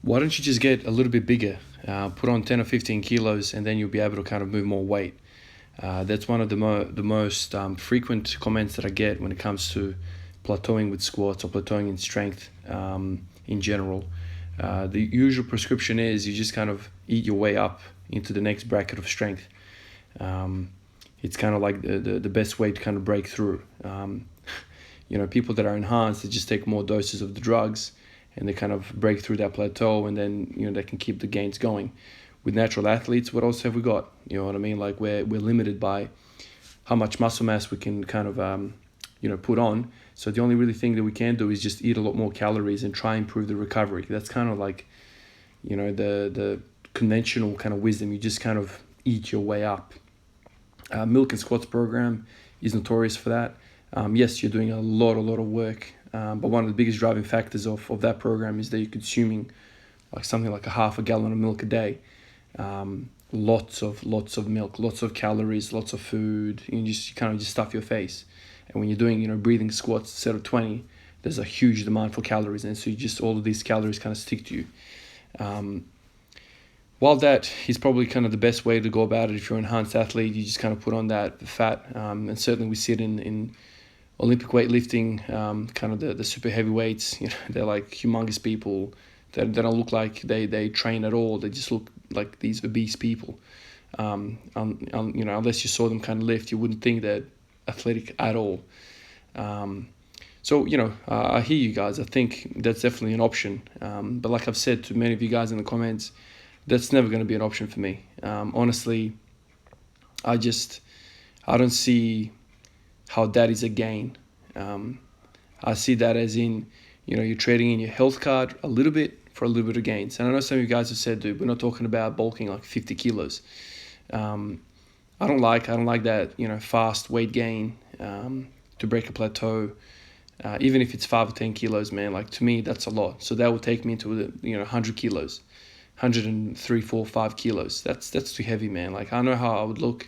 why don't you just get a little bit bigger, put on 10 or 15 kilos, and then you'll be able to kind of move more weight. That's one of the most frequent comments that I get when it comes to plateauing with squats or plateauing in strength in general. The usual prescription is you just kind of eat your way up into the next bracket of strength. It's kind of like the best way to kind of break through. People that are enhanced, they just take more doses of the drugs and they kind of break through that plateau, and then they can keep the gains going. With natural athletes, what else have we got? You know what I mean? Like we're limited by how much muscle mass we can kind of put on. So the only really thing that we can do is just eat a lot more calories and try and improve the recovery. That's kind of like the conventional kind of wisdom. You just kind of eat your way up. Milk and Squats program is notorious for that. Yes, you're doing a lot of work, but one of the biggest driving factors of that program is that you're consuming like something like a half a gallon of milk a day. Lots of milk, lots of calories, lots of food. You kind of just stuff your face. And when you're doing breathing squats instead of 20, there's a huge demand for calories, and so all of these calories kind of stick to you. While that is probably kind of the best way to go about it, if you're an enhanced athlete, you just kind of put on that fat. And certainly we see it in Olympic weightlifting, kind of the super heavyweights. They're like humongous people. They don't look like they train at all. They just look like these obese people. Unless you saw them kind of lift, you wouldn't think they're athletic at all. I hear you guys. I think that's definitely an option. But like I've said to many of you guys in the comments, that's never going to be an option for me. Honestly, I don't see how that is a gain. I see that as in, you're trading in your health card a little bit for a little bit of gains. And I know some of you guys have said, dude, we're not talking about bulking like 50 kilos. I don't like that, fast weight gain to break a plateau. Even if it's 5 or 10 kilos, man, like to me, that's a lot. So that would take me to 100 kilos, 103, 4, 5 kilos. That's too heavy, man. Like I know how I would look.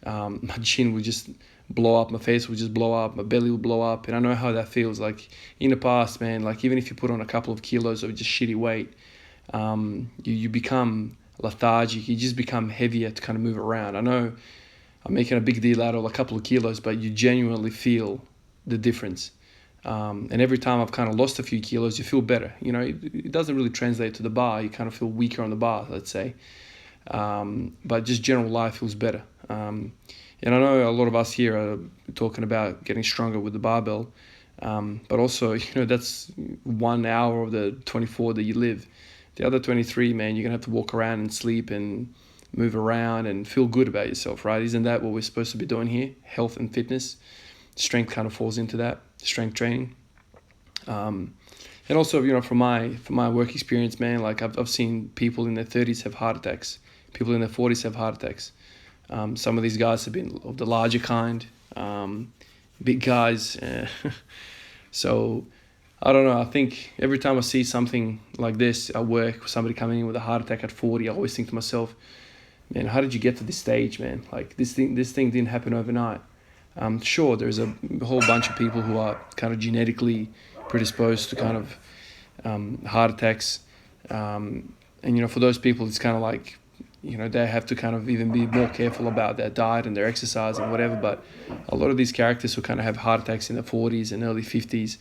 My chin would just blow up, my face would just blow up, my belly would blow up, and I know how that feels. Like in the past, man, like even if you put on a couple of kilos of just shitty weight, you become lethargic, you just become heavier to kind of move around. I know I'm making a big deal out of a couple of kilos, but you genuinely feel the difference. And every time I've kind of lost a few kilos, you feel better. It doesn't really translate to the bar. You kind of feel weaker on the bar, let's say. But just general life feels better. And I know a lot of us here are talking about getting stronger with the barbell. But also, that's 1 hour of the 24 that you live. The other 23, man, you're going to have to walk around and sleep and move around and feel good about yourself, right? Isn't that what we're supposed to be doing here? Health and fitness. Strength kind of falls into that, strength training. And also, from my work experience, man, like I've seen people in their 30s have heart attacks. People in their 40s have heart attacks. Some of these guys have been of the larger kind, big guys. So I don't know. I think every time I see something like this at work, somebody coming in with a heart attack at 40, I always think to myself, man, how did you get to this stage, man? Like this thing didn't happen overnight. Sure, there's a whole bunch of people who are kind of genetically predisposed to kind of heart attacks. And, for those people, it's kind of like, they have to kind of even be more careful about their diet and their exercise and whatever. But a lot of these characters who kind of have heart attacks in their 40s and early 50s,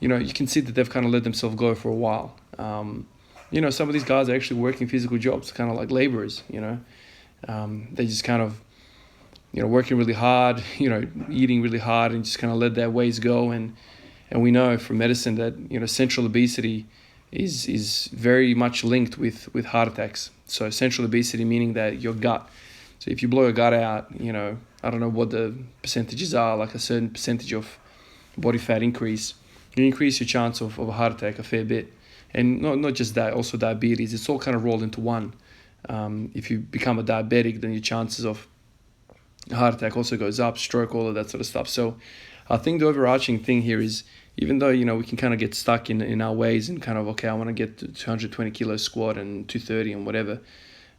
you can see that they've kind of let themselves go for a while. Some of these guys are actually working physical jobs, kind of like laborers, They just kind of, working really hard, eating really hard and just kind of let their ways go. And we know from medicine that, central obesity is very much linked with heart attacks. So central obesity meaning that your gut. So if you blow your gut out, I don't know what the percentages are, like a certain percentage of body fat increase, you increase your chance of a heart attack a fair bit. And not just that, also diabetes. It's all kind of rolled into one. If you become a diabetic, then your chances of heart attack also goes up, stroke, all of that sort of stuff. So I think the overarching thing here is, even though, we can kind of get stuck in our ways and kind of, okay, I want to get to 220 kilo squat and 230 and whatever.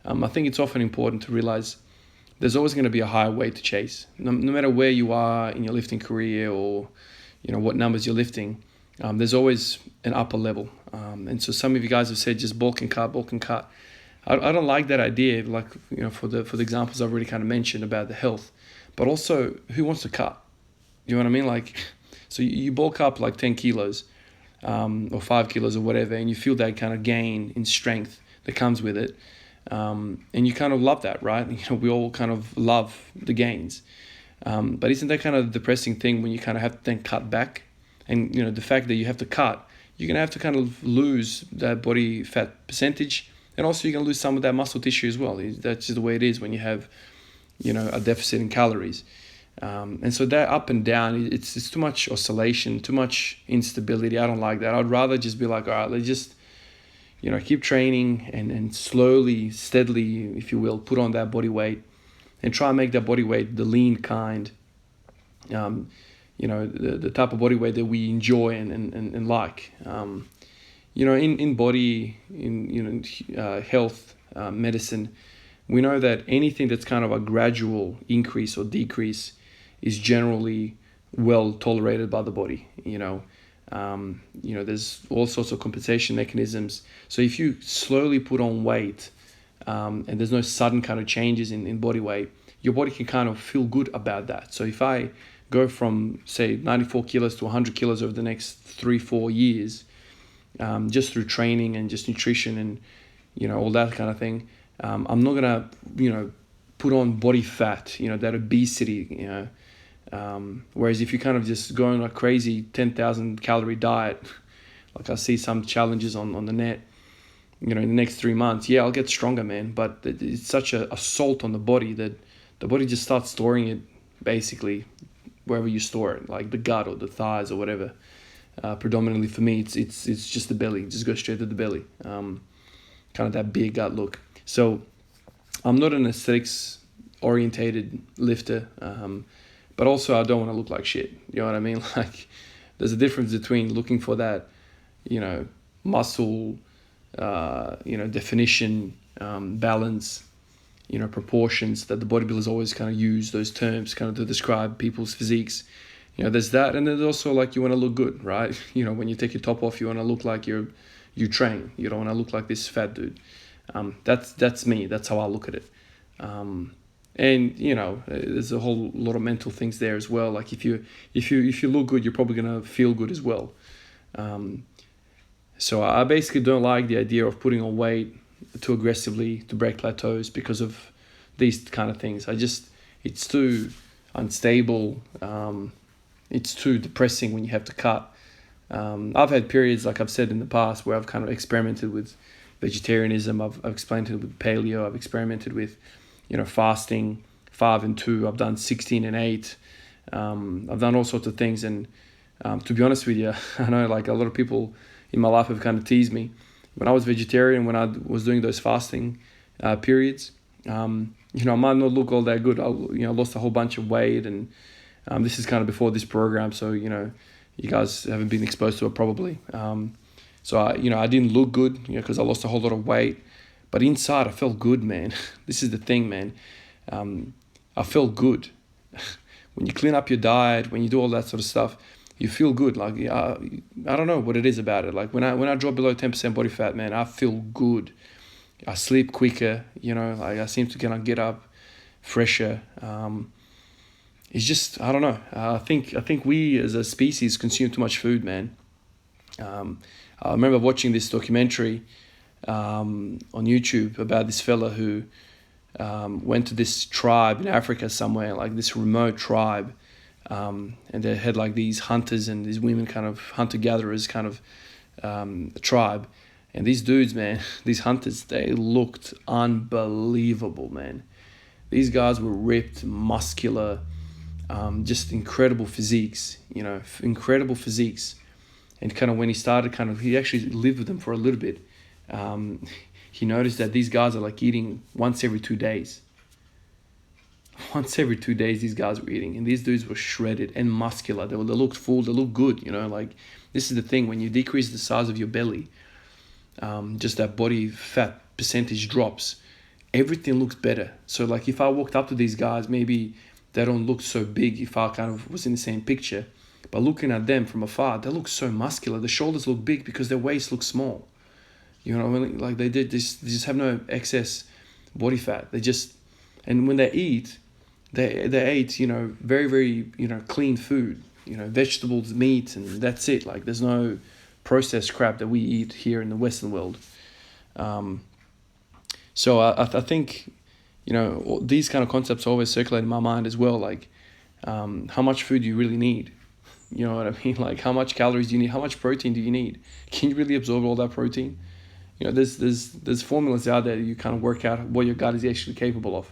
I think it's often important to realize there's always going to be a higher weight to chase. No matter where you are in your lifting career or, what numbers you're lifting, there's always an upper level. And so some of you guys have said just bulk and cut, bulk and cut. I don't like that idea, like, for the examples I've already kind of mentioned about the health, but also who wants to cut? You know what I mean? Like, so you bulk up like 10 kilos, or 5 kilos or whatever, and you feel that kind of gain in strength that comes with it. And you kind of love that, right? We all kind of love the gains. But isn't that kind of the depressing thing when you kind of have to then cut back? And, the fact that you have to cut, you're going to have to kind of lose that body fat percentage. And also you're going to lose some of that muscle tissue as well. That's just the way it is when you have, a deficit in calories. And so that up and down, it's too much oscillation, too much instability. I don't like that. I'd rather just be like, all right, let's just, keep training and slowly, steadily, if you will, put on that body weight and try and make that body weight the lean kind, the type of body weight that we enjoy and like. In body, in health, medicine, we know that anything that's kind of a gradual increase or decrease is generally well tolerated by the body. There's all sorts of compensation mechanisms. So if you slowly put on weight, and there's no sudden kind of changes in body weight, your body can kind of feel good about that. So if I go from, say, 94 kilos to 100 kilos over the next 3-4 years, just through training and just nutrition and, all that kind of thing, I'm not going to, put on body fat, that obesity, whereas if you kind of just go on a crazy 10,000 calorie diet, like I see some challenges on the net, in the next 3 months, I'll get stronger, man. But it's such a assault on the body that the body just starts storing it basically wherever you store it, like the gut or the thighs or whatever. Predominantly for me, it's just the belly. Just go straight to the belly. Kind of that big gut look. So I'm not an aesthetics orientated lifter, but also I don't want to look like shit. You know what I mean? Like, there's a difference between looking for that, muscle, definition, balance, proportions that the bodybuilders always kind of use those terms kind of to describe people's physiques. There's that, and there's also like you want to look good, right? When you take your top off, you want to look like you train. You don't want to look like this fat dude. That's me. That's how I look at it. And there's a whole lot of mental things there as well. Like if you look good, you're probably gonna feel good as well. So I basically don't like the idea of putting on weight too aggressively to break plateaus because of these kind of things. It's too unstable. It's too depressing when you have to cut. I've had periods, like I've said in the past, where I've kind of experimented with vegetarianism. I've experimented with paleo. I've experimented with, fasting 5 and 2. I've done 16 and 8. I've done all sorts of things. And to be honest with you, I know like a lot of people in my life have kind of teased me. When I was vegetarian, when I was doing those fasting periods, I might not look all that good. I lost a whole bunch of weight, and this is kind of before this program, so you guys haven't been exposed to it probably. So I didn't look good, because I lost a whole lot of weight, but inside I felt good, man. This is the thing, man. I felt good. When you clean up your diet, when you do all that sort of stuff, you feel good. Like I don't know what it is about it. Like when I drop below 10% body fat, man, I feel good. I sleep quicker. Like I seem to kind of get up fresher. It's just, I don't know. I think we as a species consume too much food, man. I remember watching this documentary on YouTube about this fella who went to this tribe in Africa somewhere, like this remote tribe. And they had like these hunters and these women, kind of hunter-gatherers kind of tribe. And these dudes, man, these hunters, they looked unbelievable, man. These guys were ripped, muscular, just incredible physiques, incredible physiques. And kind of when he started, he actually lived with them for a little bit. He noticed that these guys are like eating once every 2 days. Once every 2 days, these guys were eating, and these dudes were shredded and muscular. They looked full, they looked good, like this is the thing, when you decrease the size of your belly, just that body fat percentage drops, everything looks better. So like if I walked up to these guys, maybe they don't look so big if I kind of was in the same picture, But looking at them from afar, they look so muscular. The shoulders look big because their waist looks small. You know what I mean? Like they just have no excess body fat. And when they eat, they ate, very, very, clean food, vegetables, meat, and that's it. Like there's no processed crap that we eat here in the Western world. So I think, these kind of concepts always circulate in my mind as well. Like, how much food do you really need? You know what I mean? Like, how much calories do you need? How much protein do you need? Can you really absorb all that protein? There's formulas out there that you kind of work out what your gut is actually capable of.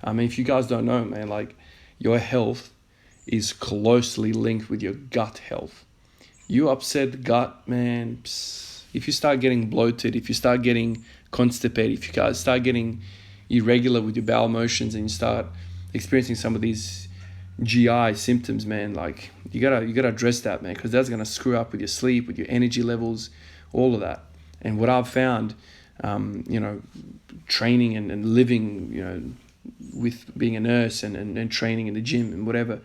I mean, if you guys don't know, man, like your health is closely linked with your gut health. You upset gut, man, if you start getting bloated, if you start getting constipated, if you guys start getting irregular with your bowel motions and you start experiencing some of these GI symptoms, man, like you gotta address that, man, because that's gonna screw up with your sleep, with your energy levels, all of that. And what I've found, training and living, with being a nurse and training in the gym and whatever,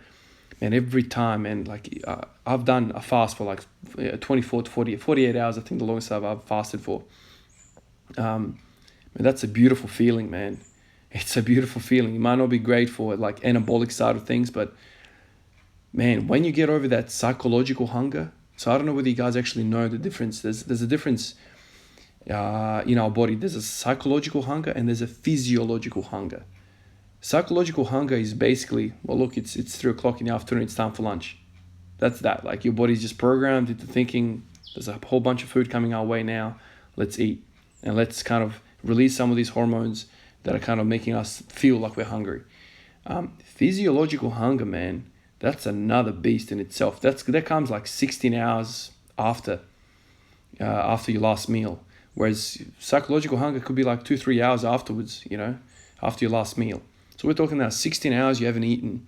and every time, and like I've done a fast for like 24 to 48 hours. I think the longest I've fasted for. And that's a beautiful feeling, man. It's a beautiful feeling. It might not be great for like anabolic side of things, but man, when you get over that psychological hunger, so I don't know whether you guys actually know the difference. There's a difference in our body. There's a psychological hunger and there's a physiological hunger. Psychological hunger is basically, well, look, it's 3:00 in the afternoon, it's time for lunch. That's that. Like your body's just programmed into thinking there's a whole bunch of food coming our way now. Let's eat and let's kind of release some of these hormones that are kind of making us feel like we're hungry. Physiological hunger, man, that's another beast in itself. That comes like 16 hours after your last meal. Whereas psychological hunger could be like 2-3 hours afterwards, after your last meal. So we're talking about 16 hours you haven't eaten.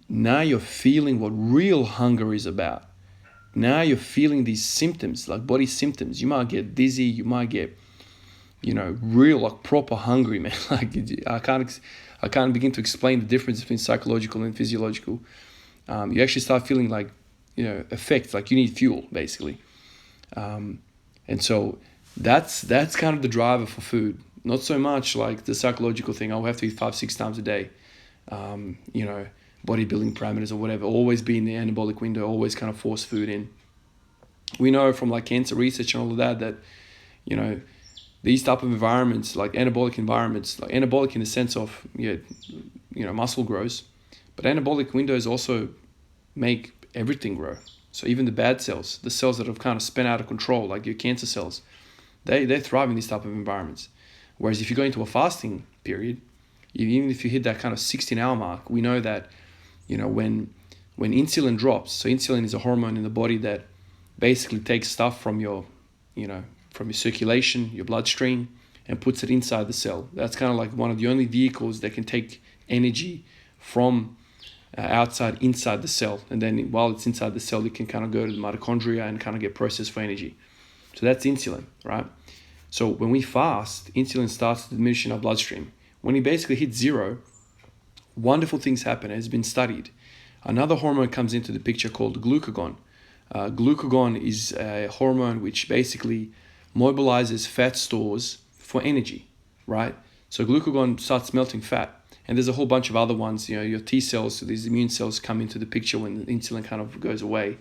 Now you're feeling what real hunger is about. Now you're feeling these symptoms, like body symptoms. You might get dizzy, you might get, real, like proper hungry, man. Like I can't begin to explain the difference between psychological and physiological. You actually start feeling like, effects, like you need fuel, basically. And so that's kind of the driver for food. Not so much like the psychological thing. I'll have to eat 5-6 times a day. Bodybuilding parameters or whatever. Always be in the anabolic window. Always kind of force food in. We know from like cancer research and all of that, these type of environments, like anabolic environments, like anabolic in the sense of, muscle grows. But anabolic windows also make everything grow. So even the bad cells, the cells that have kind of spun out of control, like your cancer cells, they thrive in these type of environments. Whereas if you go into a fasting period, even if you hit that kind of 16-hour mark, we know that, when insulin drops, so insulin is a hormone in the body that basically takes stuff from your circulation, your bloodstream, and puts it inside the cell. That's kind of like one of the only vehicles that can take energy from outside inside the cell. And then while it's inside the cell, it can kind of go to the mitochondria and kind of get processed for energy. So that's insulin, right? So when we fast, insulin starts to diminish in our bloodstream. When it basically hits zero, wonderful things happen. It has been studied. Another hormone comes into the picture called glucagon. Glucagon is a hormone which basically mobilizes fat stores for energy, right? So glucagon starts melting fat. And there's a whole bunch of other ones, your T cells, so these immune cells come into the picture when the insulin kind of goes away.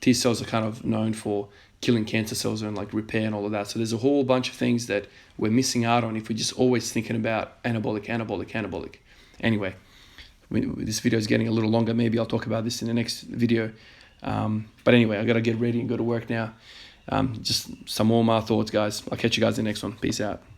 T cells are kind of known for killing cancer cells and like repair and all of that. So there's a whole bunch of things that we're missing out on if we're just always thinking about anabolic. Anyway, this video is getting a little longer. Maybe I'll talk about this in the next video. But anyway, I got to get ready and go to work now. Just some more of my thoughts, guys. I'll catch you guys in the next one. Peace out.